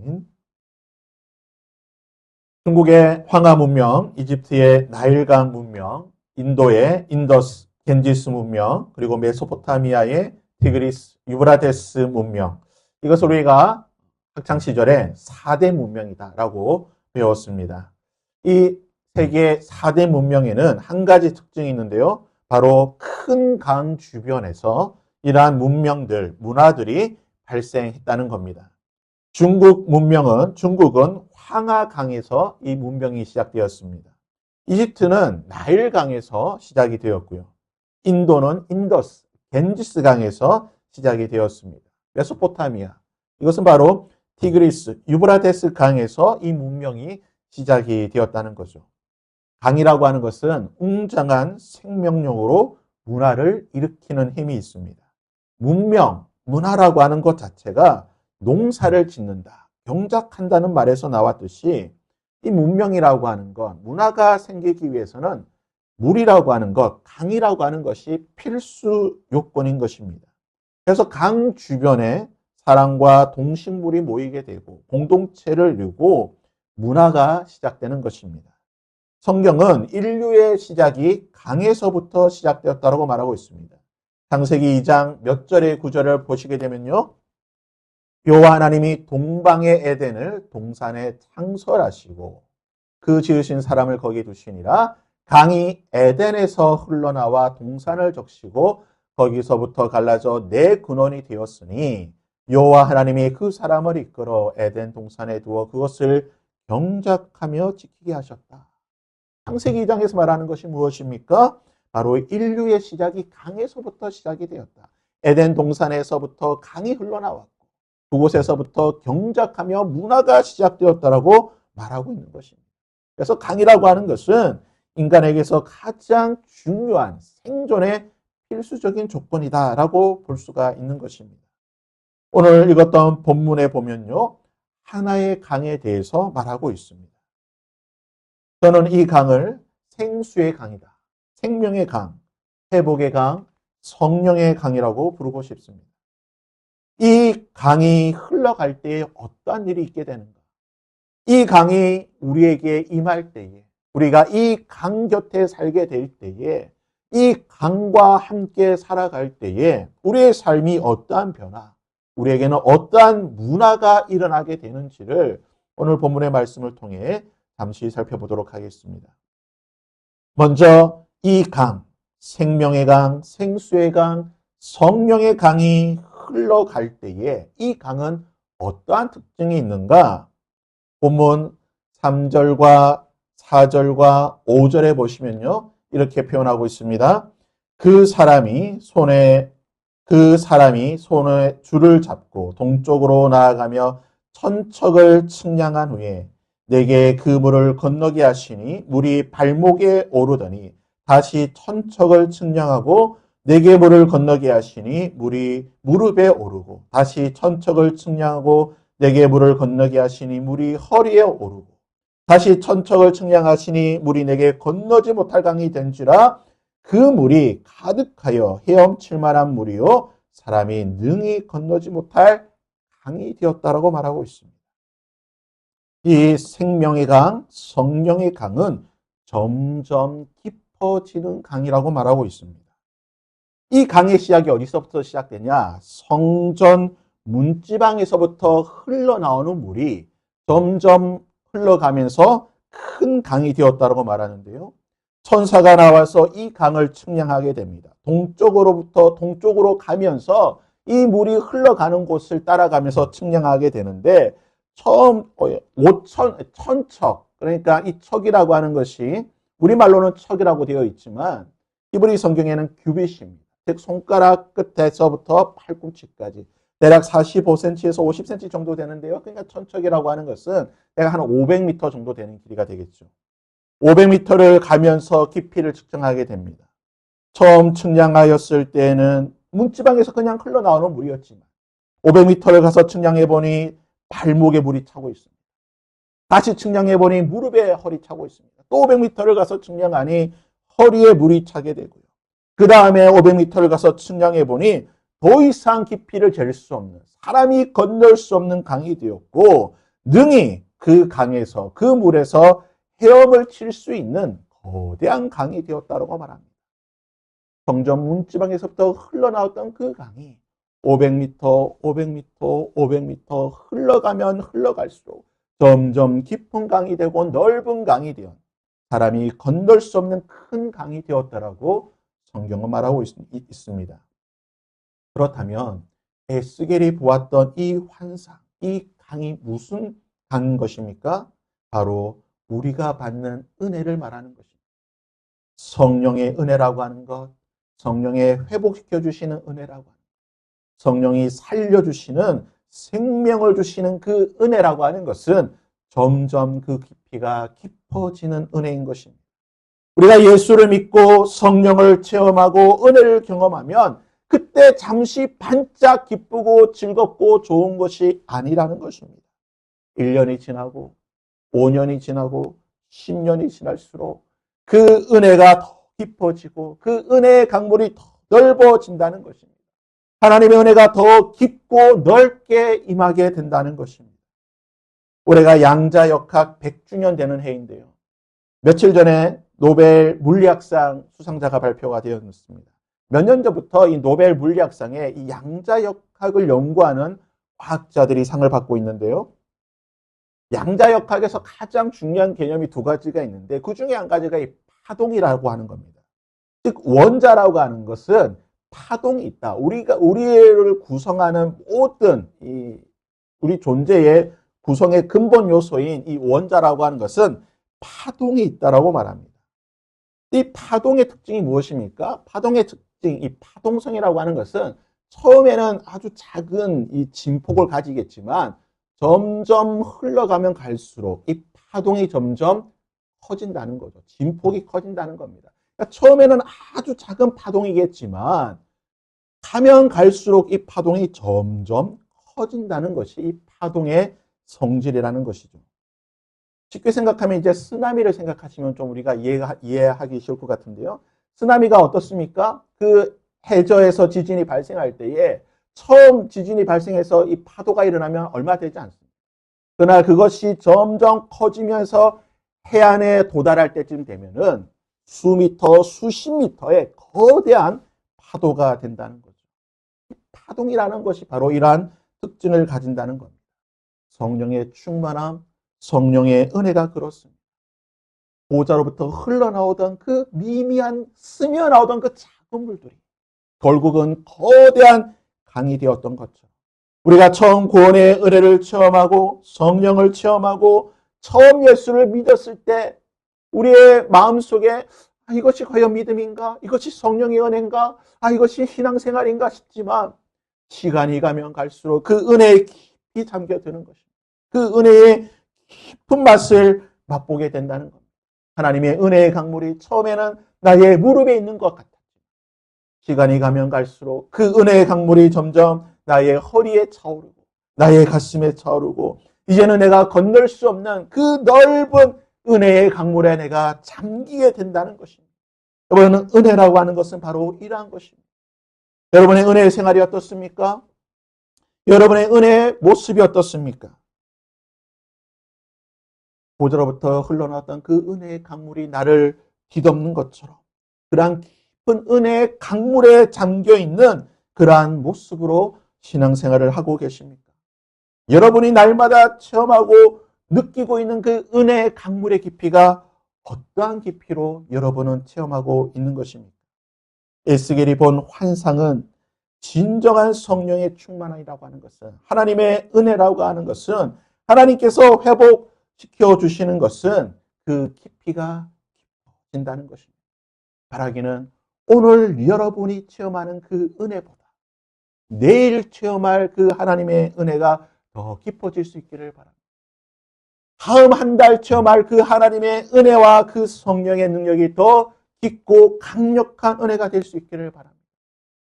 아멘. 중국의 황하 문명, 이집트의 나일강 문명, 인도의 인더스, 겐지스 문명, 그리고 메소포타미아의 티그리스, 유브라데스 문명. 이것을 우리가 학창시절에 4대 문명이다라고 배웠습니다. 이 세계 4대 문명에는 한 가지 특징이 있는데요. 바로 큰 강 주변에서 이러한 문명들, 문화들이 발생했다는 겁니다. 중국은 황하강에서 이 문명이 시작되었습니다. 이집트는 나일강에서 시작이 되었고요. 인도는 인더스, 겐지스강에서 시작이 되었습니다. 메소포타미아, 이것은 바로 티그리스, 유브라데스 강에서 이 문명이 시작이 되었다는 거죠. 강이라고 하는 것은 웅장한 생명력으로 문화를 일으키는 힘이 있습니다. 문명, 문화라고 하는 것 자체가 농사를 짓는다, 경작한다는 말에서 나왔듯이 이 문명이라고 하는 것, 문화가 생기기 위해서는 물이라고 하는 것, 강이라고 하는 것이 필수 요건인 것입니다. 그래서 강 주변에 사람과 동식물이 모이게 되고 공동체를 이루고 문화가 시작되는 것입니다. 성경은 인류의 시작이 강에서부터 시작되었다고 말하고 있습니다. 창세기 2장 몇 절의 구절을 보시게 되면요. 여호와 하나님이 동방의 에덴을 동산에 창설하시고 그 지으신 사람을 거기 두시니라. 강이 에덴에서 흘러나와 동산을 적시고 거기서부터 갈라져 네 근원이 되었으니 여호와 하나님이 그 사람을 이끌어 에덴 동산에 두어 그것을 경작하며 지키게 하셨다. 창세기 2장에서 말하는 것이 무엇입니까? 바로 인류의 시작이 강에서부터 시작이 되었다. 에덴 동산에서부터 강이 흘러나왔고 그곳에서부터 경작하며 문화가 시작되었다라고 말하고 있는 것입니다. 그래서 강이라고 하는 것은 인간에게서 가장 중요한 생존의 필수적인 조건이다라고 볼 수가 있는 것입니다. 오늘 읽었던 본문에 보면요. 하나의 강에 대해서 말하고 있습니다. 저는 이 강을 생수의 강이다, 생명의 강, 회복의 강, 성령의 강이라고 부르고 싶습니다. 이 강이 흘러갈 때에 어떠한 일이 있게 되는가? 이 강이 우리에게 임할 때에, 우리가 이 강 곁에 살게 될 때에, 이 강과 함께 살아갈 때에 우리의 삶이 어떠한 변화, 우리에게는 어떠한 문화가 일어나게 되는지를 오늘 본문의 말씀을 통해 잠시 살펴보도록 하겠습니다. 먼저 이 강, 생명의 강, 생수의 강, 성령의 강이 흘러갈 때에 이 강은 어떠한 특징이 있는가? 본문 3절과 4절과 5절에 보시면요. 이렇게 표현하고 있습니다. 그 사람이 손에 줄을 잡고 동쪽으로 나아가며 천척을 측량한 후에 내게 그 물을 건너게 하시니 물이 발목에 오르더니 다시 천척을 측량하고 내게 물을 건너게 하시니 물이 무릎에 오르고 다시 천척을 측량하고 내게 물을 건너게 하시니 물이 허리에 오르고 다시 천척을 측량하시니 물이 내게 건너지 못할 강이 된지라. 그 물이 가득하여 헤엄칠 만한 물이요 사람이 능히 건너지 못할 강이 되었다라고 말하고 있습니다. 이 생명의 강, 성령의 강은 점점 깊어지는 강이라고 말하고 있습니다. 이 강의 시작이 어디서부터 시작되냐? 성전 문지방에서부터 흘러나오는 물이 점점 흘러가면서 큰 강이 되었다고 말하는데요. 천사가 나와서 이 강을 측량하게 됩니다. 동쪽으로 가면서 이 물이 흘러가는 곳을 따라가면서 측량하게 되는데 처음 5천척, 그러니까 이 척이라고 하는 것이 우리말로는 척이라고 되어 있지만 히브리 성경에는 규빗입니다. 즉 손가락 끝에서부터 팔꿈치까지 대략 45cm에서 50cm 정도 되는데요. 그러니까 천척이라고 하는 것은 대략 한 500m 정도 되는 길이가 되겠죠. 500m를 가면서 깊이를 측정하게 됩니다. 처음 측량하였을 때는 문지방에서 그냥 흘러나오는 물이었지만 500m를 가서 측량해보니 발목에 물이 차고 있습니다. 다시 측량해보니 무릎에 허리 차고 있습니다. 또 500m를 가서 측량하니 허리에 물이 차게 되고요. 그 다음에 500m를 가서 측량해보니 더 이상 깊이를 잴 수 없는, 사람이 건널 수 없는 강이 되었고 능히 그 강에서, 그 물에서 헤엄을 칠 수 있는 거대한 강이 되었다고 말합니다. 성전 문지방에서부터 흘러나왔던 그 강이 500m, 500m, 500m 흘러가면 흘러갈수록 점점 깊은 강이 되고 넓은 강이 되어 사람이 건널 수 없는 큰 강이 되었다라고 성경은 말하고 있습니다. 그렇다면 에스겔이 보았던 이 환상, 이 강이 무슨 강인 것입니까? 바로 우리가 받는 은혜를 말하는 것입니다. 성령의 은혜라고 하는 것, 성령의 회복시켜 주시는 은혜라고 하는 것, 성령이 살려주시는 생명을 주시는 그 은혜라고 하는 것은 점점 그 깊이가 깊어지는 은혜인 것입니다. 우리가 예수를 믿고 성령을 체험하고 은혜를 경험하면 그때 잠시 반짝 기쁘고 즐겁고 좋은 것이 아니라는 것입니다. 1년이 지나고 5년이 지나고 10년이 지날수록 그 은혜가 더 깊어지고 그 은혜의 강물이 더 넓어진다는 것입니다. 하나님의 은혜가 더 깊고 넓게 임하게 된다는 것입니다. 올해가 양자역학 100주년 되는 해인데요. 며칠 전에 노벨 물리학상 수상자가 발표가 되었습니다. 몇 년 전부터 이 노벨 물리학상에 이 양자역학을 연구하는 과학자들이 상을 받고 있는데요. 양자역학에서 가장 중요한 개념이 두 가지가 있는데 그 중에 한 가지가 이 파동이라고 하는 겁니다. 즉 원자라고 하는 것은 파동이 있다. 우리를 구성하는 모든 우리 존재의 구성의 근본 요소인 이 원자라고 하는 것은 파동이 있다라고 말합니다. 이 파동의 특징이 무엇입니까? 파동의 특징, 이 파동성이라고 하는 것은 처음에는 아주 작은 이 진폭을 가지겠지만 점점 흘러가면 갈수록 이 파동이 점점 커진다는 거죠. 진폭이 커진다는 겁니다. 그러니까 처음에는 아주 작은 파동이겠지만 가면 갈수록 이 파동이 점점 커진다는 것이 이 파동의 성질이라는 것이죠. 쉽게 생각하면 이제 쓰나미를 생각하시면 좀 우리가 이해하기 쉬울 것 같은데요. 쓰나미가 어떻습니까? 그 해저에서 지진이 발생할 때에 처음 지진이 발생해서 이 파도가 일어나면 얼마 되지 않습니다. 그러나 그것이 점점 커지면서 해안에 도달할 때쯤 되면은 수미터, 수십 미터의 거대한 파도가 된다는 거죠. 파동이라는 것이 바로 이러한 특징을 가진다는 겁니다. 성령의 충만함, 성령의 은혜가 그렇습니다. 보좌로부터 흘러나오던 그 미미한 스며나오던 그 작은 물들이 결국은 거대한 강이 되었던 것처럼 우리가 처음 구원의 은혜를 체험하고 성령을 체험하고 처음 예수를 믿었을 때 우리의 마음속에 이것이 과연 믿음인가? 이것이 성령의 은혜인가? 이것이 신앙생활인가 싶지만 시간이 가면 갈수록 그 은혜에 깊이 잠겨드는 것입니다. 그 은혜의 깊은 맛을 맛보게 된다는 겁니다. 하나님의 은혜의 강물이 처음에는 나의 무릎에 있는 것 같았지만 시간이 가면 갈수록 그 은혜의 강물이 점점 나의 허리에 차오르고 나의 가슴에 차오르고 이제는 내가 건널 수 없는 그 넓은 은혜의 강물에 내가 잠기게 된다는 것입니다. 여러분, 은혜라고 하는 것은 바로 이러한 것입니다. 여러분의 은혜의 생활이 어떻습니까? 여러분의 은혜의 모습이 어떻습니까? 보좌로부터 흘러나왔던 그 은혜의 강물이 나를 뒤덮는 것처럼 그러한 깊은 은혜의 강물에 잠겨있는 그러한 모습으로 신앙생활을 하고 계십니까? 여러분이 날마다 체험하고 느끼고 있는 그 은혜의 강물의 깊이가 어떠한 깊이로 여러분은 체험하고 있는 것입니까? 에스겔이 본 환상은 진정한 성령의 충만함이라고 하는 것은 하나님의 은혜라고 하는 것은 하나님께서 회복시켜 주시는 것은 그 깊이가 깊어진다는 것입니다. 바라기는 오늘 여러분이 체험하는 그 은혜보다 내일 체험할 그 하나님의 은혜가 더 깊어질 수 있기를 바랍니다. 다음 한 달 체험할 그 하나님의 은혜와 그 성령의 능력이 더 깊고 강력한 은혜가 될 수 있기를 바랍니다.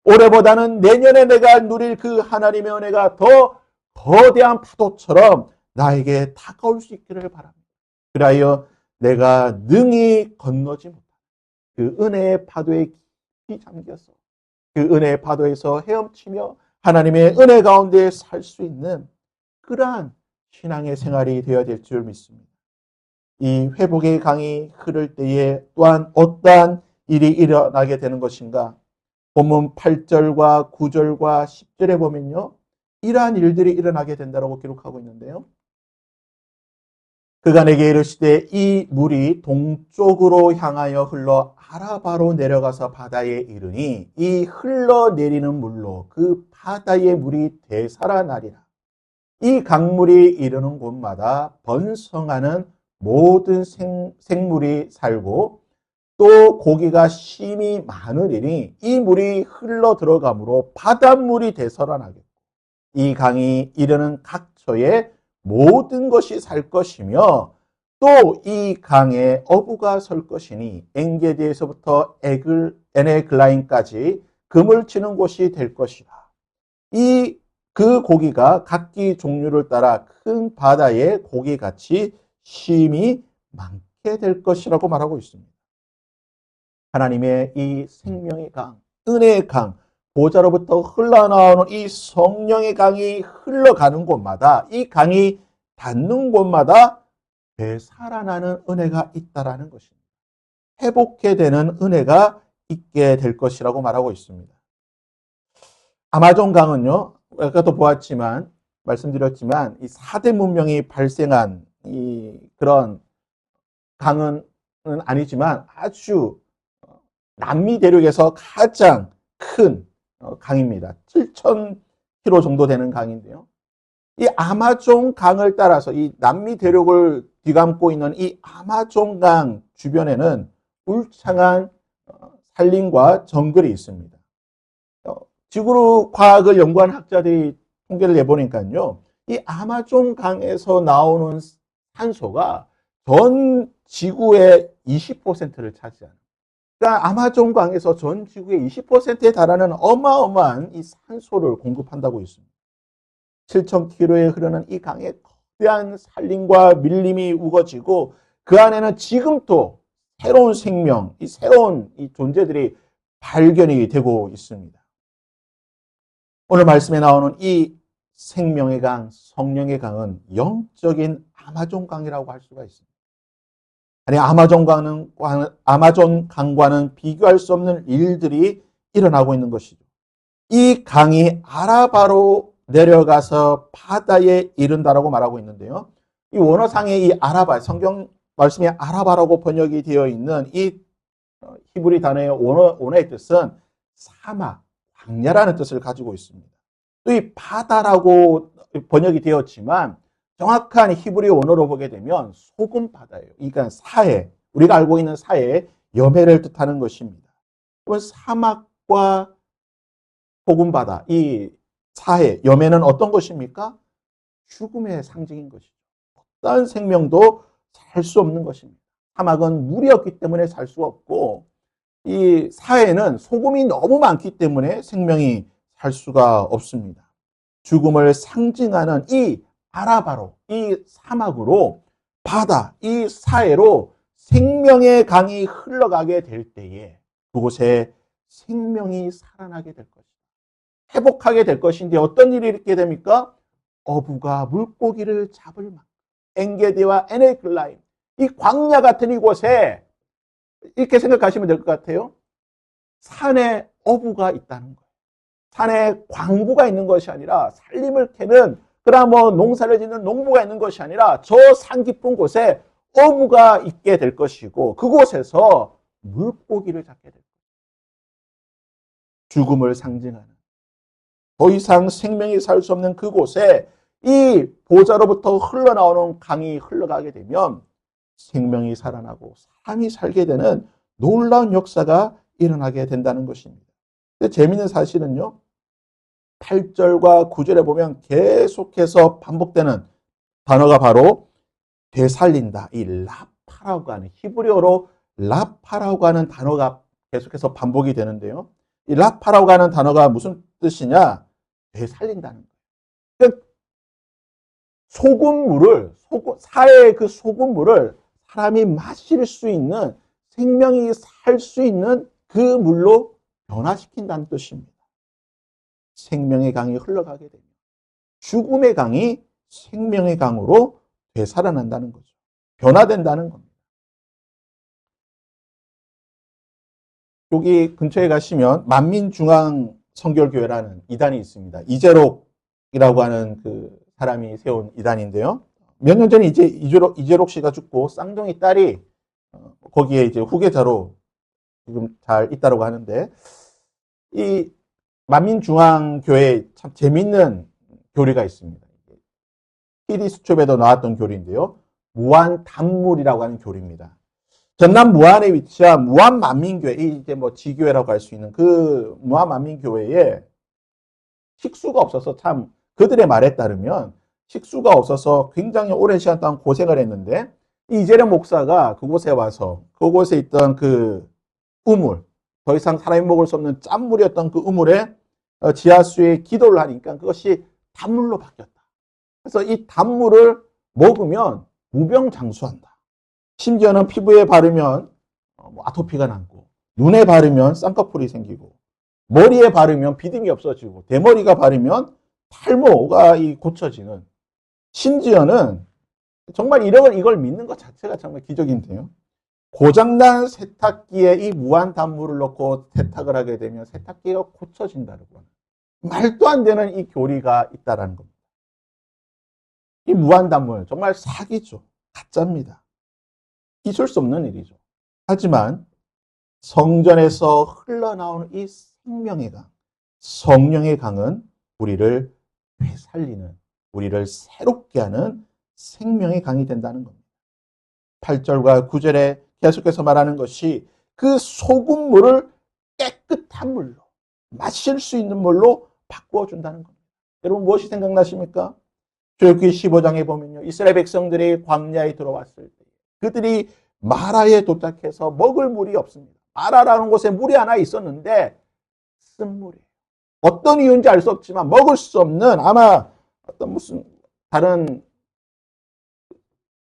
올해보다는 내년에 내가 누릴 그 하나님의 은혜가 더 거대한 파도처럼 나에게 다가올 수 있기를 바랍니다. 그리하여 내가 능히 건너지 못한 그 은혜의 파도에 깊이 잠겨서 그 은혜의 파도에서 헤엄치며 하나님의 은혜 가운데 살 수 있는 그러한 신앙의 생활이 되어야 될 줄 믿습니다. 이 회복의 강이 흐를 때에 또한 어떠한 일이 일어나게 되는 것인가? 본문 8절과 9절과 10절에 보면요. 이러한 일들이 일어나게 된다고 기록하고 있는데요. 그가 내게 이르시되 이 물이 동쪽으로 향하여 흘러 아라바로 내려가서 바다에 이르니 이 흘러내리는 물로 그 바다의 물이 되살아나리라. 이 강물이 이르는 곳마다 번성하는 모든 생물이 살고 또 고기가 심히 많으리니 이 물이 흘러 들어가므로 바닷물이 되살아나겠고 이 강이 이르는 각처에 모든 것이 살 것이며 또 이 강에 어부가 설 것이니 엔게디에서부터 에네글라임까지 금을 치는 곳이 될 것이라. 그 고기가 각기 종류를 따라 큰 바다의 고기같이 심히 많게 될 것이라고 말하고 있습니다. 하나님의 이 생명의 강, 은혜의 강, 보좌로부터 흘러나오는 이 성령의 강이 흘러가는 곳마다 이 강이 닿는 곳마다 되살아나는 은혜가 있다라는 것입니다. 회복해 되는 은혜가 있게 될 것이라고 말하고 있습니다. 아마존 강은요, 아까도 보았지만, 말씀드렸지만, 이 4대 문명이 발생한 그런 강은 아니지만 아주 남미 대륙에서 가장 큰 강입니다. 7,000km 정도 되는 강인데요. 이 아마존 강을 따라서 이 남미 대륙을 뒤감고 있는 이 아마존 강 주변에는 울창한 산림과 정글이 있습니다. 지구 과학을 연구한 학자들이 통계를 내보니까요. 이 아마존 강에서 나오는 산소가 전 지구의 20%를 차지하는. 그러니까 아마존 강에서 전 지구의 20%에 달하는 어마어마한 이 산소를 공급한다고 있습니다. 7,000km에 흐르는 이 강에 거대한 산림과 밀림이 우거지고 그 안에는 지금도 새로운 생명, 새로운 존재들이 발견이 되고 있습니다. 오늘 말씀에 나오는 이 생명의 강, 성령의 강은 영적인 아마존 강이라고 할 수가 있습니다. 아니, 아마존 강과는 비교할 수 없는 일들이 일어나고 있는 것이죠. 이 강이 아라바로 내려가서 바다에 이른다라고 말하고 있는데요. 이 원어상의 이 아라바, 성경 말씀에 아라바라고 번역이 되어 있는 이 히브리 단어의 원어의 뜻은 사막, 광야라는 뜻을 가지고 있습니다. 또 이 바다라고 번역이 되었지만 정확한 히브리 원어로 보게 되면 소금 바다예요. 그러니까 사해, 우리가 알고 있는 사해, 여매를 뜻하는 것입니다. 그러면 사막과 소금 바다, 이 사해, 여매는 어떤 것입니까? 죽음의 상징인 것이죠. 어떤 생명도 살 수 없는 것입니다. 사막은 물이 없기 때문에 살 수 없고 이 사해는 소금이 너무 많기 때문에 생명이 살 수가 없습니다. 죽음을 상징하는 이 아라바로, 이 사막으로 바다, 이 사해로 생명의 강이 흘러가게 될 때에 그곳에 생명이 살아나게 될 것입니다. 회복하게 될 것인데 어떤 일이 있게 됩니까? 어부가 물고기를 잡을 만큼 엔게디와 에네글라임, 이 광야 같은 이곳에 이렇게 생각하시면 될 것 같아요. 산에 어부가 있다는 거예요. 산에 광부가 있는 것이 아니라 산림을 캐는 그러나 농사를 짓는 농부가 있는 것이 아니라 저 산 깊은 곳에 어부가 있게 될 것이고 그곳에서 물고기를 잡게 될 것입니다. 죽음을 상징하는 더 이상 생명이 살 수 없는 그곳에 이 보좌로부터 흘러나오는 강이 흘러가게 되면 생명이 살아나고 사람이 살게 되는 놀라운 역사가 일어나게 된다는 것입니다. 근데 재미있는 사실은요. 8절과 9절에 보면 계속해서 반복되는 단어가 바로 되살린다. 이 라파라고 하는 히브리어로 라파라고 하는 단어가 계속해서 반복이 되는데요. 이 라파라고 하는 단어가 무슨 뜻이냐? 되살린다는 거예요. 그러니까 사해의 그 소금물을 사람이 마실 수 있는 생명이 살 수 있는 그 물로 변화시킨다는 뜻입니다. 생명의 강이 흘러가게 되면 죽음의 강이 생명의 강으로 되살아난다는 거죠. 변화된다는 겁니다. 여기 근처에 가시면 만민중앙선결교회라는 이단이 있습니다. 이재록이라고 하는 그 사람이 세운 이단인데요. 몇 년 전에 이제 이재록 씨가 죽고 쌍둥이 딸이 거기에 이제 후계자로 지금 잘 있다고 하는데, 이 만민중앙교회 참 재밌는 교리가 있습니다. PD 수첩에도 나왔던 교리인데요. 무한단물이라고 하는 교리입니다. 전남 무안에 위치한 무안만민교회, 이제 뭐 지교회라고 할 수 있는 그 무안만민교회에 식수가 없어서, 참 그들의 말에 따르면 식수가 없어서 굉장히 오랜 시간 동안 고생을 했는데, 이재령 목사가 그곳에 와서 그곳에 있던 그 우물, 더 이상 사람이 먹을 수 없는 짠물이었던 그 우물에 지하수에 기도를 하니까 그것이 단물로 바뀌었다. 그래서 이 단물을 먹으면 무병장수한다. 심지어는 피부에 바르면 아토피가 남고, 눈에 바르면 쌍꺼풀이 생기고, 머리에 바르면 비듬이 없어지고, 대머리가 바르면 탈모가 고쳐지는, 심지어는 정말 이걸 믿는 것 자체가 정말 기적인데요. 고장난 세탁기에 이 무한단물을 넣고 세탁을 하게 되면 세탁기가 고쳐진다는 거. 말도 안 되는 이 교리가 있다는 겁니다. 이 무한단물 정말 사기죠. 가짜입니다. 있을 수 없는 일이죠. 하지만 성전에서 흘러나오는 이 생명의 강, 성령의 강은 우리를 되살리는, 우리를 새롭게 하는 생명의 강이 된다는 겁니다. 8절과 9절에 계속해서 말하는 것이 그 소금물을 깨끗한 물로, 마실 수 있는 물로 바꾸어 준다는 겁니다. 여러분 무엇이 생각나십니까? 출애굽기 15장에 보면요, 이스라엘 백성들이 광야에 들어왔을 때 그들이 마라에 도착해서 먹을 물이 없습니다. 마라라는 곳에 물이 하나 있었는데 쓴물이에요. 어떤 이유인지 알 수 없지만 먹을 수 없는, 아마 어떤 무슨 다른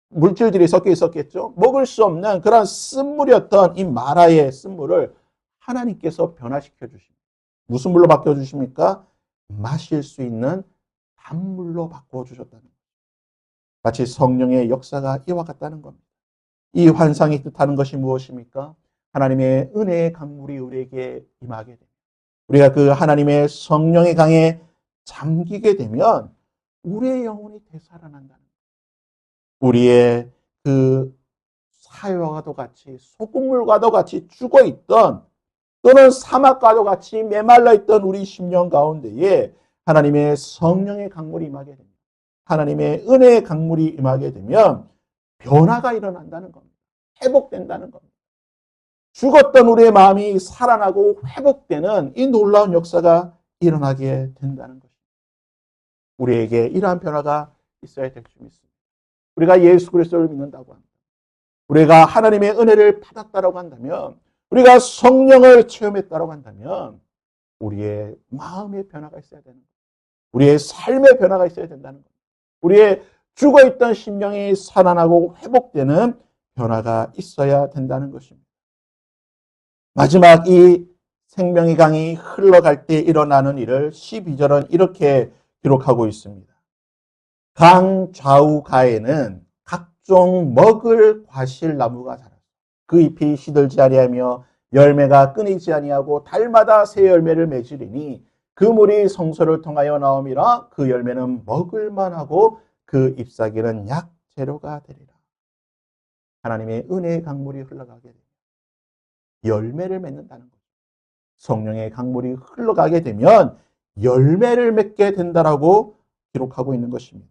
물질들이 섞여 있었겠죠. 먹을 수 없는 그런 쓴물이었던 이 마라의 쓴물을 하나님께서 변화시켜 주십니다. 무슨 물로 바꿔 주십니까? 마실 수 있는 단물로 바꿔 주셨다는 거죠. 마치 성령의 역사가 이와 같다는 겁니다. 이 환상이 뜻하는 것이 무엇입니까? 하나님의 은혜의 강물이 우리에게 임하게 됩니다. 우리가 그 하나님의 성령의 강에 잠기게 되면 우리의 영혼이 되살아난다는 거예요. 우리의 그 사회와도 같이, 소금물과도 같이 죽어있던, 또는 사막과도 같이 메말라 있던 우리 심령 가운데에 하나님의 성령의 강물이 임하게 됩니다. 하나님의 은혜의 강물이 임하게 되면 변화가 일어난다는 겁니다. 회복된다는 겁니다. 죽었던 우리의 마음이 살아나고 회복되는 이 놀라운 역사가 일어나게 된다는 것입니다. 우리에게 이러한 변화가 있어야 될 줄 믿습니다. 우리가 예수 그리스도를 믿는다고 합니다. 우리가 하나님의 은혜를 받았다고 한다면, 우리가 성령을 체험했다고 한다면 우리의 마음의 변화가 있어야 되는 거예요. 우리의 삶의 변화가 있어야 된다는 거예요. 우리의 죽어있던 심령이 살아나고 회복되는 변화가 있어야 된다는 것입니다. 마지막 이 생명의 강이 흘러갈 때 일어나는 일을 12절은 이렇게 기록하고 있습니다. 강 좌우가에는 각종 먹을 과실나무가 자라서 그 잎이 시들지 아니하며 열매가 끊이지 아니하고 달마다 새 열매를 맺으리니 그 물이 성소를 통하여 나옴이라. 그 열매는 먹을 만하고 그 잎사귀는 약재료가 되리라. 하나님의 은혜의 강물이 흘러가게 되면 열매를 맺는다는 거죠. 성령의 강물이 흘러가게 되면 열매를 맺게 된다라고 기록하고 있는 것입니다.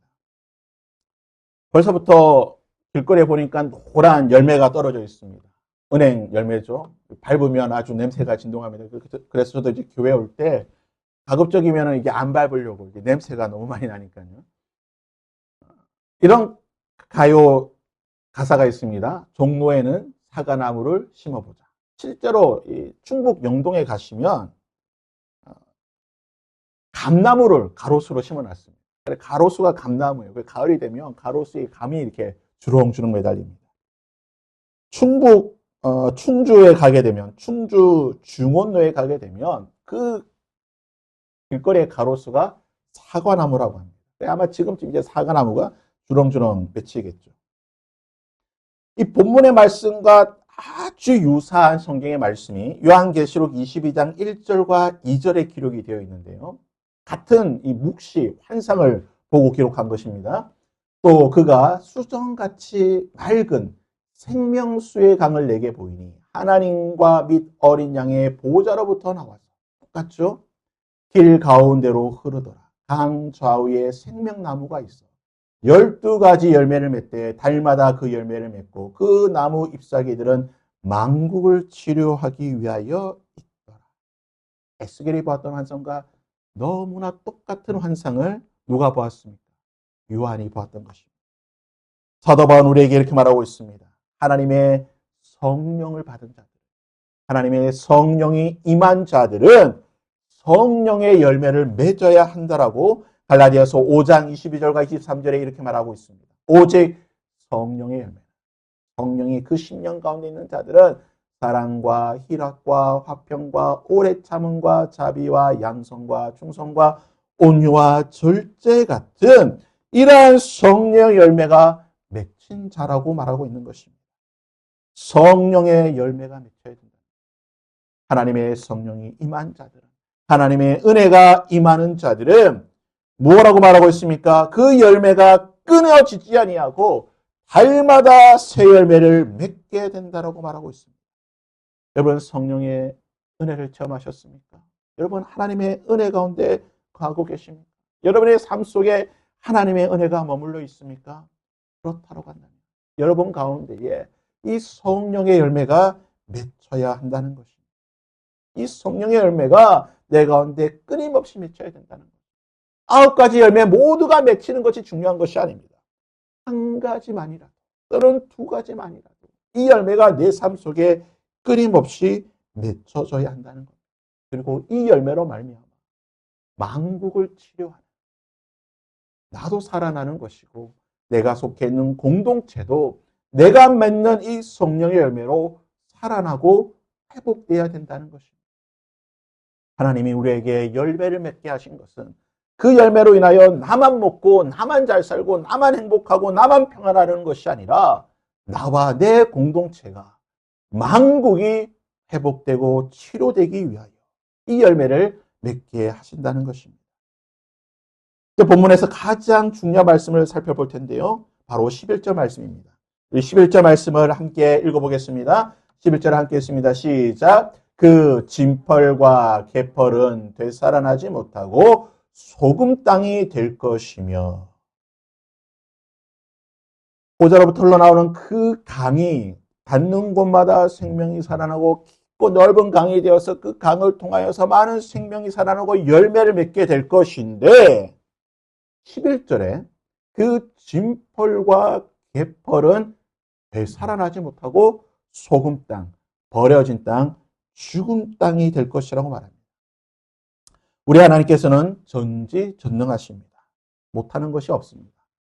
벌써부터 길거리에 보니까 노란 열매가 떨어져 있습니다. 은행 열매죠. 밟으면 아주 냄새가 진동합니다. 그래서 저도 이제 교회 올 때 가급적이면 이게 안 밟으려고, 이게 냄새가 너무 많이 나니까요. 이런 가요 가사가 있습니다. 종로에는 사과나무를 심어보자. 실제로 이 충북 영동에 가시면 감나무를 가로수로 심어놨습니다. 가로수가 감나무예요. 가을이 되면 가로수에 감이 이렇게 주렁주렁 매달립니다. 충주에 가게 되면, 충주 중원로에 가게 되면 그 길거리의 가로수가 사과나무라고 합니다. 아마 지금쯤 이제 사과나무가 주렁주렁 맺히겠죠. 이 본문의 말씀과 아주 유사한 성경의 말씀이 요한계시록 22장 1절과 2절에 기록이 되어 있는데요. 같은 이 묵시, 환상을 보고 기록한 것입니다. 또 그가 수정같이 맑은 생명수의 강을 내게 보이니 하나님과 및 어린 양의 보호자로부터 나와서 똑같죠? 길 가운데로 흐르더라. 강 좌우에 생명나무가 있어 12가지 열매를 맺되 달마다 그 열매를 맺고 그 나무 잎사귀들은 만국을 치료하기 위하여 있더라. 에스겔이 보았던 환상과 너무나 똑같은 환상을 누가 보았습니까? 요한이 보았던 것입니다. 사도 바울은 우리에게 이렇게 말하고 있습니다. 하나님의 성령을 받은 자들, 하나님의 성령이 임한 자들은 성령의 열매를 맺어야 한다라고 갈라디아서 5장 22절과 23절에 이렇게 말하고 있습니다. 오직 성령의 열매, 성령이 그 심령 가운데 있는 자들은 사랑과 희락과 화평과 오래 참음과 자비와 양성과 충성과 온유와 절제 같은 이러한 성령의 열매가 맺힌 자라고 말하고 있는 것입니다. 성령의 열매가 맺혀야 된다. 하나님의 성령이 임한 자들은, 하나님의 은혜가 임하는 자들은 뭐라고 말하고 있습니까? 그 열매가 끊어지지 아니하고 달마다 새 열매를 맺게 된다라고 말하고 있습니다. 여러분, 성령의 은혜를 체험하셨습니까? 여러분, 하나님의 은혜 가운데 거하고 계십니까? 여러분의 삶 속에 하나님의 은혜가 머물러 있습니까? 그렇다고 한다면 여러분 가운데에 이 성령의 열매가 맺혀야 한다는 것입니다. 이 성령의 열매가 내 가운데 끊임없이 맺혀야 된다는 것입니다. 9가지 열매 모두가 맺히는 것이 중요한 것이 아닙니다. 한 가지만이라도 또는 2가지만이라도 이 열매가 내 삶 속에 끊임없이 맺혀져야 한다는 것. 그리고 이 열매로 말미암아 만국을 치료하는, 나도 살아나는 것이고 내가 속해 있는 공동체도 내가 맺는 이 성령의 열매로 살아나고 회복돼야 된다는 것입니다. 하나님이 우리에게 열매를 맺게 하신 것은 그 열매로 인하여 나만 먹고 나만 잘 살고 나만 행복하고 나만 평안하는 것이 아니라 나와 내 공동체가, 만국이 회복되고 치료되기 위하여 이 열매를 맺게 하신다는 것입니다. 본문에서 가장 중요한 말씀을 살펴볼 텐데요. 바로 11절 말씀입니다. 우리 11절 말씀을 함께 읽어보겠습니다. 11절 함께 읽습니다. 시작. 그 진펄과 개펄은 되살아나지 못하고 소금 땅이 될 것이며. 보좌로부터 흘러나오는 그 강이 닿는 곳마다 생명이 살아나고 깊고 넓은 강이 되어서 그 강을 통하여서 많은 생명이 살아나고 열매를 맺게 될 것인데 11절에 그 진펄과 개펄은 되살아나지 못하고 소금 땅, 버려진 땅, 죽은 땅이 될 것이라고 말합니다. 우리 하나님께서는 전지전능하십니다. 못하는 것이 없습니다.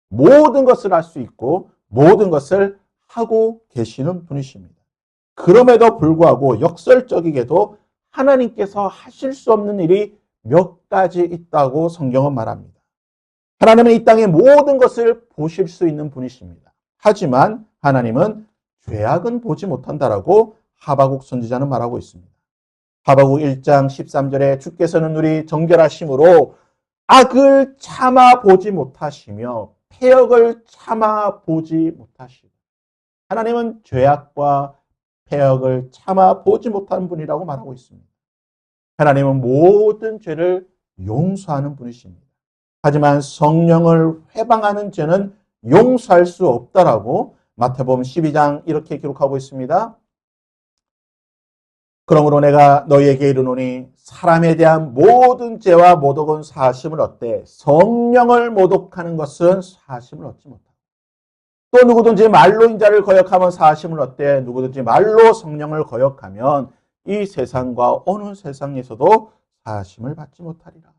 모든 것을 할 수 있고 모든 것을 하고 계시는 분이십니다. 그럼에도 불구하고 역설적이게도 하나님께서 하실 수 없는 일이 몇 가지 있다고 성경은 말합니다. 하나님은 이 땅의 모든 것을 보실 수 있는 분이십니다. 하지만 하나님은 죄악은 보지 못한다라고 하바국 선지자는 말하고 있습니다. 하바국 1장 13절에 주께서는 우리 정결하심으로 악을 참아 보지 못하시며 패역을 참아 보지 못하시고, 하나님은 죄악과 패역을 참아 보지 못하는 분이라고 말하고 있습니다. 하나님은 모든 죄를 용서하는 분이십니다. 하지만 성령을 회방하는 죄는 용서할 수 없다라고 마태복음 12장 이렇게 기록하고 있습니다. 그러므로 내가 너희에게 이르노니 사람에 대한 모든 죄와 모독은 사하심을 얻되 성령을 모독하는 것은 사하심을 얻지 못하고, 또 누구든지 말로 인자를 거역하면 사하심을 얻되 누구든지 말로 성령을 거역하면 이 세상과 어느 세상에서도 사하심을 받지 못하리라.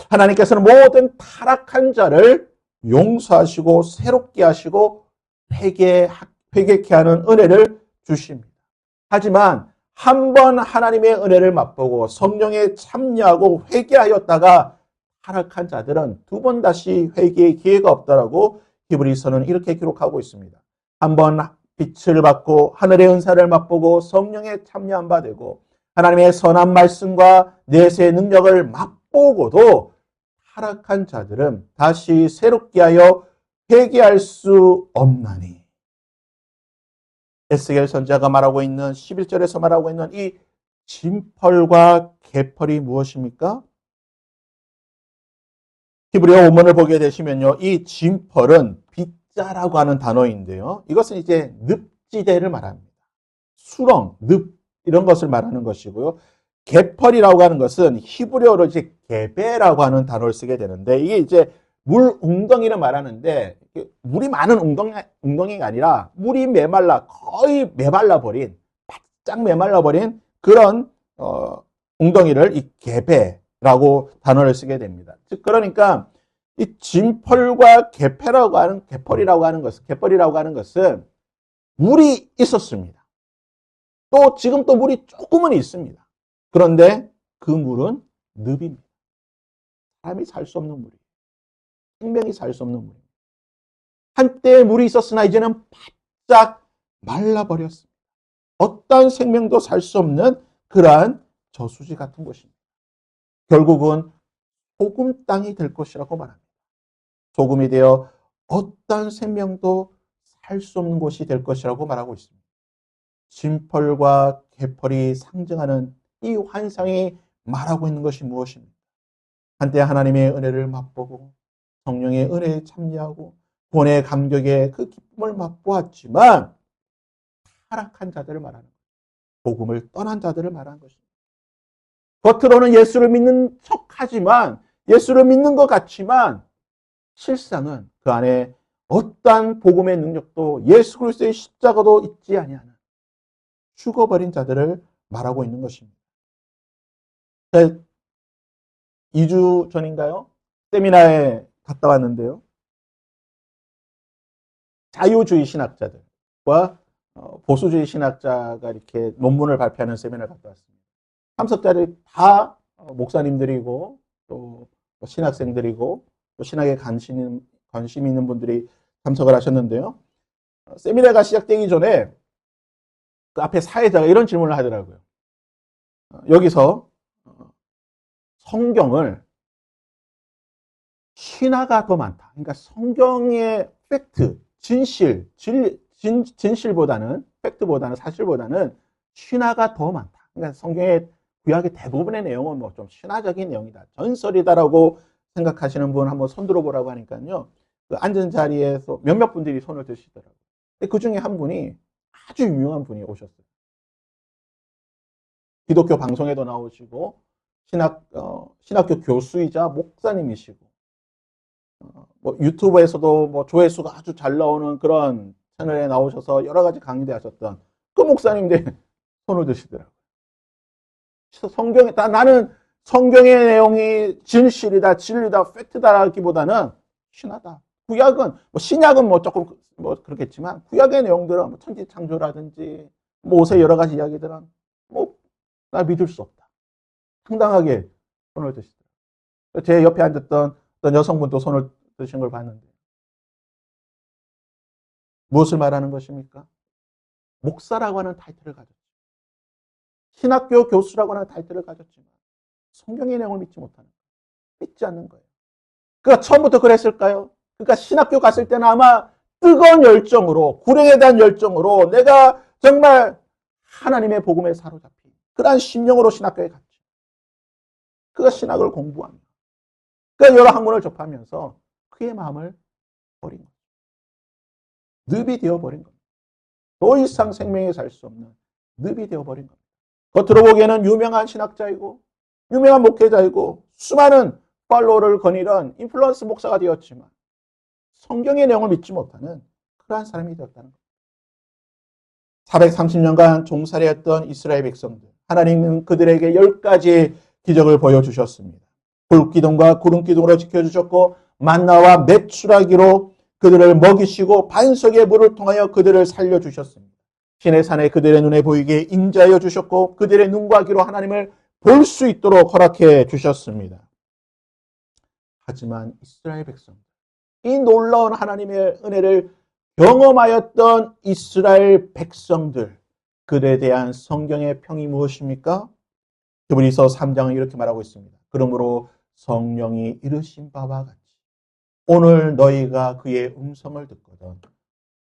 하나님께서는 모든 타락한 자를 용서하시고 새롭게 하시고 회개케 하는 은혜를 주십니다. 하지만 한 번 하나님의 은혜를 맛보고 성령에 참여하고 회개하였다가 타락한 자들은 두 번 다시 회개의 기회가 없다라고 히브리서는 이렇게 기록하고 있습니다. 한번 빛을 받고 하늘의 은사를 맛보고 성령에 참여한 바 되고 하나님의 선한 말씀과 내세의 능력을 맛보고도 타락한 자들은 다시 새롭게 하여 회개할 수 없나니. 에스겔 선지자가 말하고 있는 11절에서 말하고 있는 이 진펄과 개펄이 무엇입니까? 히브리어 원문을 보게 되시면요. 이 진펄은 빗자라고 하는 단어인데요. 이것은 이제 늪지대를 말합니다. 수렁, 늪 이런 것을 말하는 것이고요. 개펄이라고 하는 것은 히브리어로 이제 게베라고 하는 단어를 쓰게 되는데 이게 이제 물 웅덩이를 말하는데 물이 많은 웅덩이가 아니라 물이 메말라 거의 메말라 버린 바짝 메말라 버린 그런 웅덩이를 이 게베라고 단어를 쓰게 됩니다. 즉 그러니까 이 진펄과 개펄이라고 하는 것은 물이 있었습니다. 또 지금 또 물이 조금은 있습니다. 그런데 그 물은 늪입니다. 사람이 살 수 없는 물이에요. 생명이 살 수 없는 물입니다. 한때 물이 있었으나 이제는 바짝 말라버렸습니다. 어떤 생명도 살 수 없는 그러한 저수지 같은 곳입니다. 결국은 소금 땅이 될 것이라고 말합니다. 소금이 되어 어떤 생명도 살 수 없는 곳이 될 것이라고 말하고 있습니다. 진펄과 개펄이 상징하는 이 환상이 말하고 있는 것이 무엇입니까? 한때 하나님의 은혜를 맛보고 성령의 은혜에 참여하고 구원의 감격에 그 기쁨을 맛보았지만 타락한 자들을 말하는 거예요. 복음을 떠난 자들을 말하는 것입니다. 겉으로는 예수를 믿는 척하지만 예수를 믿는 것 같지만 실상은 그 안에 어떠한 복음의 능력도 예수 그리스도의 십자가도 있지 아니하는 죽어버린 자들을 말하고 있는 것입니다. 2주 전인가요? 세미나에 갔다 왔는데요. 자유주의 신학자들과 보수주의 신학자가 이렇게 논문을 발표하는 세미나를 갔다 왔습니다. 참석자들이 다 목사님들이고 또 신학생들이고 또 신학에 관심 있는 분들이 참석을 하셨는데요. 세미나가 시작되기 전에 그 앞에 사회자가 이런 질문을 하더라고요. 여기서 성경을 신화가 더 많다. 그러니까 성경의 팩트, 진실보다는 팩트보다는 사실보다는 신화가 더 많다. 그러니까 성경의 구약의 대부분의 내용은 뭐 좀 신화적인 내용이다. 전설이다라고 생각하시는 분 한번 손 들어보라고 하니까요. 그 앉은 자리에서 몇몇 분들이 손을 드시더라고요. 그 중에 한 분이 아주 유명한 분이 오셨어요. 기독교 방송에도 나오시고 신학교 교수이자 목사님이시고 뭐 유튜브에서도 뭐 조회수가 아주 잘 나오는 그런 채널에 나오셔서 여러 가지 강의대 하셨던 그 목사님들 손을 드시더라고요. 나는 성경의 내용이 진실이다, 진리다, 팩트다라기보다는 신하다. 구약은 뭐 신약은 뭐 조금 뭐 그렇겠지만 구약의 내용들은 뭐 천지 창조라든지 모세 여러 가지 이야기들은 뭐 나 믿을 수 없다. 당당하게 손을 드시더라고요. 제 옆에 앉았던 어떤 여성분도 손을 드신 걸 봤는데 무엇을 말하는 것입니까? 목사라고 하는 타이틀을 가졌죠. 신학교 교수라고 하는 타이틀을 가졌지만 성경의 내용을 믿지 못하는 거예요. 믿지 않는 거예요. 그러니까 처음부터 그랬을까요? 그러니까 신학교 갔을 때는 아마 뜨거운 열정으로 구령에 대한 열정으로 내가 정말 하나님의 복음에 사로잡힌 그러한 심령으로 신학교에 갔죠. 그가 신학을 공부하며 그러니까 여러 학문을 접하면서 그의 마음을 버린 거죠. 늪이 되어버린 겁니다. 더 이상 생명에 살 수 없는 늪이 되어버린 겁니다. 겉으로 보기에는 유명한 신학자이고 유명한 목회자이고 수많은 팔로워를 거니던 인플루언스 목사가 되었지만 성경의 내용을 믿지 못하는 그러한 사람이 되었다는 겁니다. 430년간 종살이했던 이스라엘 백성들, 하나님은 그들에게 10가지 기적을 보여주셨습니다. 불기둥과 구름기둥으로 지켜주셨고 만나와 메추라기로 그들을 먹이시고 반석의 물을 통하여 그들을 살려주셨습니다. 신의 산에 그들의 눈에 보이게 인자하여 주셨고 그들의 눈과 귀로 하나님을 볼 수 있도록 허락해 주셨습니다. 하지만 이스라엘 백성들, 이 놀라운 하나님의 은혜를 경험하였던 이스라엘 백성들, 그들에 대한 성경의 평이 무엇입니까? 히브리서 3장은 이렇게 말하고 있습니다. 그러므로 성령이 이르신 바와 같이 오늘 너희가 그의 음성을 듣거든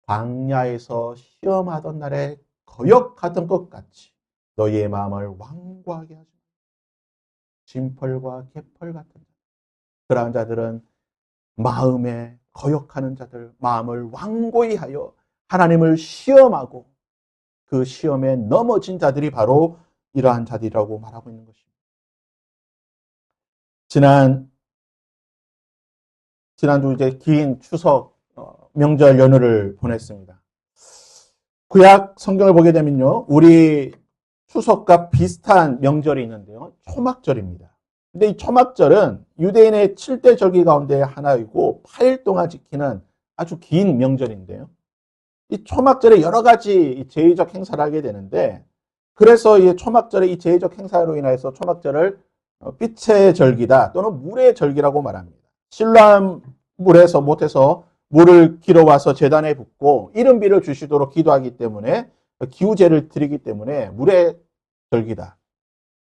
광야에서 시험하던 날에 거역하던 것 같이 너희의 마음을 완고하게 하지 마. 진펄과 개펄 같은 자, 그러한 자들은 마음에 거역하는 자들, 마음을 완고히 하여 하나님을 시험하고 그 시험에 넘어진 자들이 바로 이러한 자들이라고 말하고 있는 것입니다. 지난주 이제 긴 추석 명절 연휴를 보냈습니다. 구약 성경을 보게 되면요, 우리 추석과 비슷한 명절이 있는데요, 초막절입니다. 근데 이 초막절은 유대인의 7대 절기 가운데 하나이고 8일 동안 지키는 아주 긴 명절인데요. 이 초막절에 여러 가지 제의적 행사를 하게 되는데, 그래서 이 초막절의 이 제의적 행사로 인해서 초막절을 빛의 절기다 또는 물의 절기라고 말합니다. 신라한 물에서 못해서 물을 길어와서 제단에 붓고 이른비를 주시도록 기도하기 때문에 기우제를 드리기 때문에 물의 절기다.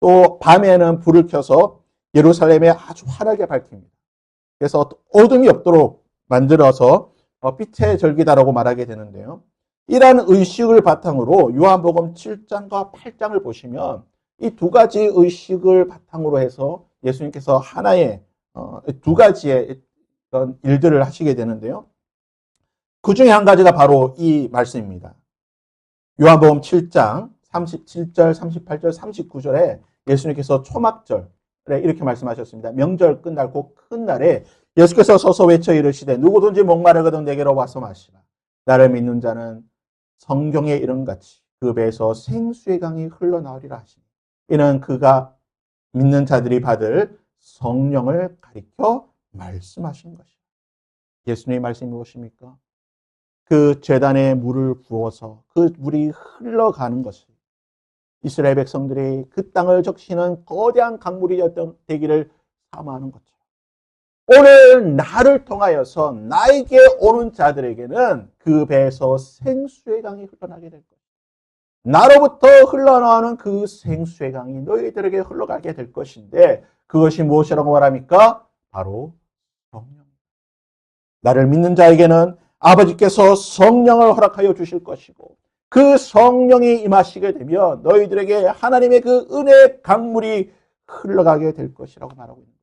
또 밤에는 불을 켜서 예루살렘에 아주 환하게 밝힙니다. 그래서 어둠이 없도록 만들어서 빛의 절기다라고 말하게 되는데요. 이러한 의식을 바탕으로 요한복음 7장과 8장을 보시면 이 두 가지 의식을 바탕으로 해서 예수님께서 하나의 두 가지의 일들을 하시게 되는데요. 그 중에 한 가지가 바로 이 말씀입니다. 요한복음 7장 37절, 38절, 39절에 예수님께서 초막절에 이렇게 말씀하셨습니다. 명절 끝날 곧 큰 날에 예수께서 서서 외쳐 이르시되 누구든지 목마르거든 내게로 와서 마시라. 나를 믿는 자는 성경에 이른같이 그 배에서 생수의 강이 흘러나오리라 하시니 이는 그가 믿는 자들이 받을 성령을 가리켜 말씀하신 것이다. 예수님의 말씀이 무엇입니까? 그 제단에 물을 부어서 그 물이 흘러가는 것을 이스라엘 백성들이 그 땅을 적시는 거대한 강물이 되기를 사모하는 것처럼 오늘 나를 통하여서 나에게 오는 자들에게는 그 배에서 생수의 강이 흘러나게 될 것이다. 나로부터 흘러나오는 그 생수의 강이 너희들에게 흘러가게 될 것인데 그것이 무엇이라고 말합니까? 바로 성령. 나를 믿는 자에게는 아버지께서 성령을 허락하여 주실 것이고 그 성령이 임하시게 되면 너희들에게 하나님의 그 은혜의 강물이 흘러가게 될 것이라고 말하고 있는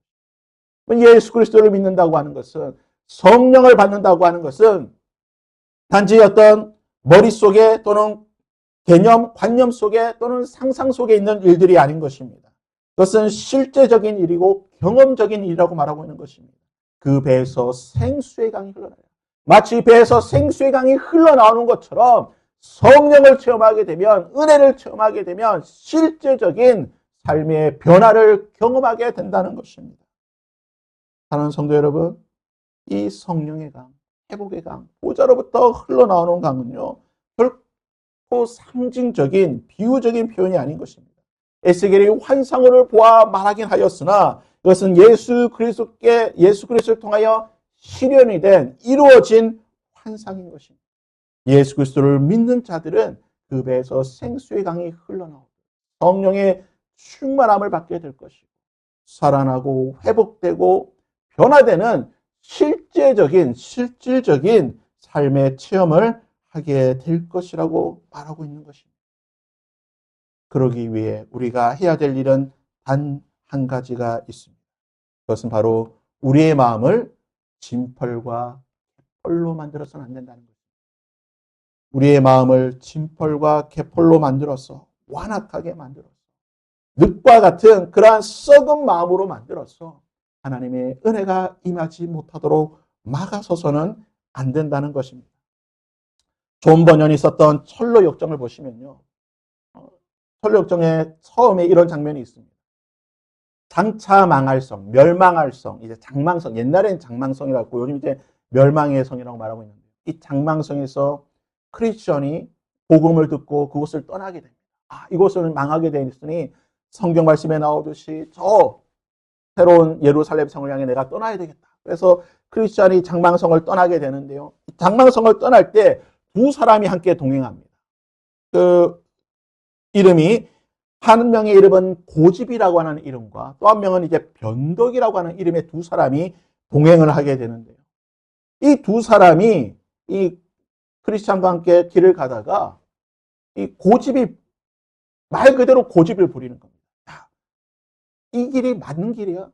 거예요. 예수 그리스도를 믿는다고 하는 것은, 성령을 받는다고 하는 것은 단지 어떤 머릿속에 또는 개념, 관념 속에 또는 상상 속에 있는 일들이 아닌 것입니다. 그것은 실제적인 일이고 경험적인 일이라고 말하고 있는 것입니다. 그 배에서 생수의 강이 흘러나요. 마치 배에서 생수의 강이 흘러나오는 것처럼 성령을 체험하게 되면, 은혜를 체험하게 되면 실제적인 삶의 변화를 경험하게 된다는 것입니다. 사랑하는 성도 여러분, 이 성령의 강, 회복의 강, 보좌로부터 흘러나오는 강은요, 결코 상징적인, 비유적인 표현이 아닌 것입니다. 에스겔이 환상을 보아 말하긴 하였으나 이것은 예수 그리스도를 통하여 실현이 된, 이루어진 환상인 것입니다. 예수 그리스도를 믿는 자들은 그 배에서 생수의 강이 흘러나오고 성령의 충만함을 받게 될 것이고 살아나고 회복되고 변화되는 실질적인 삶의 체험을 하게 될 것이라고 말하고 있는 것입니다. 그러기 위해 우리가 해야 될 일은 단 한 가지가 있습니다. 그것은 바로 우리의 마음을 진펄과 펄로 만들어서는 안 된다는 것입니다. 우리의 마음을 진펄과 개펄로 만들어서 완악하게 만들어서 늪과 같은 그러한 썩은 마음으로 만들어서 하나님의 은혜가 임하지 못하도록 막아서서는 안 된다는 것입니다. 존 버년이 썼던 철로 역정을 보시면요, 철로 역정에 처음에 이런 장면이 있습니다. 장차 망할 성, 멸망할 성, 이제 장망성, 옛날엔 장망성이라고 요즘 이제 멸망의 성이라고 말하고 있는데, 이 장망성에서 크리스천이 복음을 듣고 그곳을 떠나게 됩니다. 이곳을 망하게 되어 있으니 성경 말씀에 나오듯이 저 새로운 예루살렘 성을 향해 내가 떠나야 되겠다. 그래서 크리스찬이 장망성을 떠나게 되는데요. 장망성을 떠날 때 두 사람이 함께 동행합니다. 그 이름이 한 명의 이름은 고집이라고 하는 이름과 또 한 명은 이제 변덕이라고 하는 이름의 두 사람이 동행을 하게 되는데요. 이 두 사람이 이 크리스찬과 함께 길을 가다가 이 고집이 말 그대로 고집을 부리는 겁니다. 야, 이 길이 맞는 길이야?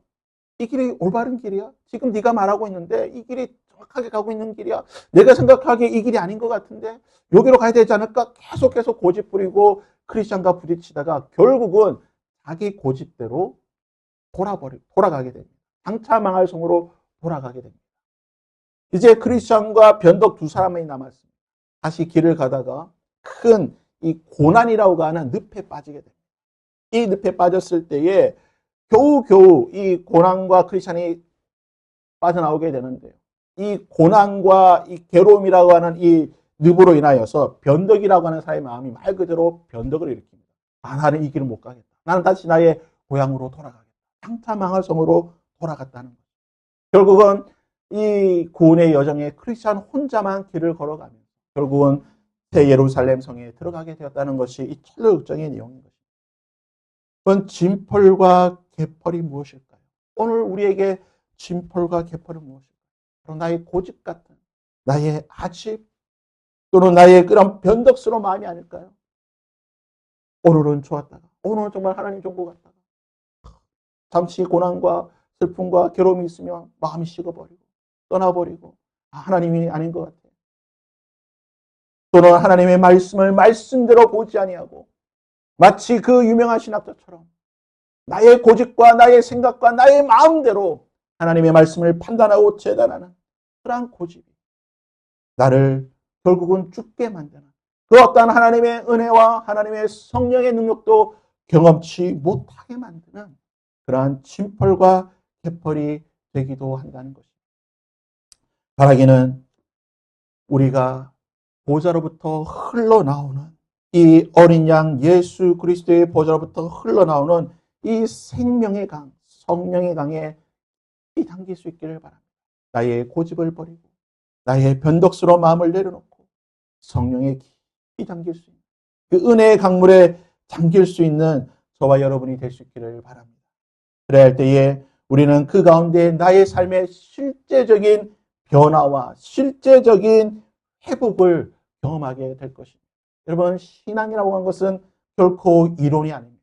이 길이 올바른 길이야? 지금 네가 말하고 있는데 이 길이 정확하게 가고 있는 길이야? 내가 생각하기에 이 길이 아닌 것 같은데 여기로 가야 되지 않을까? 계속해서 고집 부리고 크리스찬과 부딪히다가 결국은 자기 고집대로 돌아가게 됩니다. 장차 망할 성으로 돌아가게 됩니다. 이제 크리스찬과 변덕 두 사람이 남았습니다. 다시 길을 가다가 큰 이 고난이라고 하는 늪에 빠지게 됩니다. 이 늪에 빠졌을 때에 겨우겨우 이 고난과 크리스찬이 빠져나오게 되는데요. 이 고난과 이 괴로움이라고 하는 이 늪으로 인하여서 변덕이라고 하는 사람의 마음이 말 그대로 변덕을 일으킵니다. 아, 나는 이 길을 못 가겠다. 나는 다시 나의 고향으로 돌아가겠다. 장차 망할 성으로 돌아갔다는 거죠. 결국은 이 구원의 여정에 크리스찬 혼자만 길을 걸어가면서 결국은 새 예루살렘 성에 들어가게 되었다는 것이 이 찰나극장의 내용인 것입니다. 그건 진펄과 개펄이 무엇일까요? 오늘 우리에게 진펄과 개펄은 무엇일까요? 바로 나의 고집 같은, 나의 아집, 또는 나의 그런 변덕스러운 마음이 아닐까요? 오늘은 좋았다가, 오늘은 정말 하나님 좋은 것 같다가, 잠시 고난과 슬픔과 괴로움이 있으면 마음이 식어버리고, 떠나버리고, 하나님이 아닌 것 같아요. 또는 하나님의 말씀을 말씀대로 보지 아니하고, 마치 그 유명한 신학자처럼 나의 고집과 나의 생각과 나의 마음대로 하나님의 말씀을 판단하고 재단하는 그러한 고집이 나를 결국은 죽게 만드는 그 어떠한 하나님의 은혜와 하나님의 성령의 능력도 경험치 못하게 만드는 그러한 진펄과 개펄이 되기도 한다는 것입니다. 바라기는 우리가 보좌로부터 흘러나오는 이 어린 양 예수 그리스도의 보좌로부터 흘러나오는 이 생명의 강, 성령의 강에 담길 수 있기를 바랍니다. 나의 고집을 버리고 나의 변덕스러운 마음을 내려놓고 성령의 깊이 담길 수 있는 그 은혜의 강물에 담길 수 있는 저와 여러분이 될 수 있기를 바랍니다. 그래야 할 때에 우리는 그 가운데 나의 삶의 실제적인 변화와 실제적인 회복을 경험하게 될 것입니다. 여러분, 신앙이라고 하는 것은 결코 이론이 아닙니다.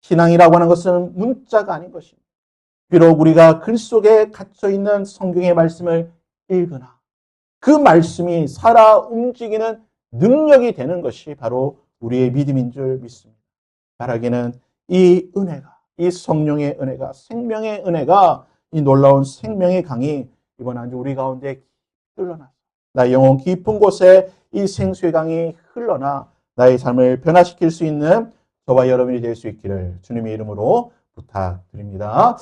신앙이라고 하는 것은 문자가 아닌 것입니다. 비록 우리가 글 속에 갇혀있는 성경의 말씀을 읽으나 그 말씀이 살아 움직이는 능력이 되는 것이 바로 우리의 믿음인 줄 믿습니다. 바라기는 이 은혜가, 이 성령의 은혜가, 생명의 은혜가 이 놀라운 생명의 강이 이번 한 주 우리 가운데 흘러나 나의 영혼 깊은 곳에 이 생수의 강이 흘러나 나의 삶을 변화시킬 수 있는 저와 여러분이 될 수 있기를 주님의 이름으로 부탁드립니다.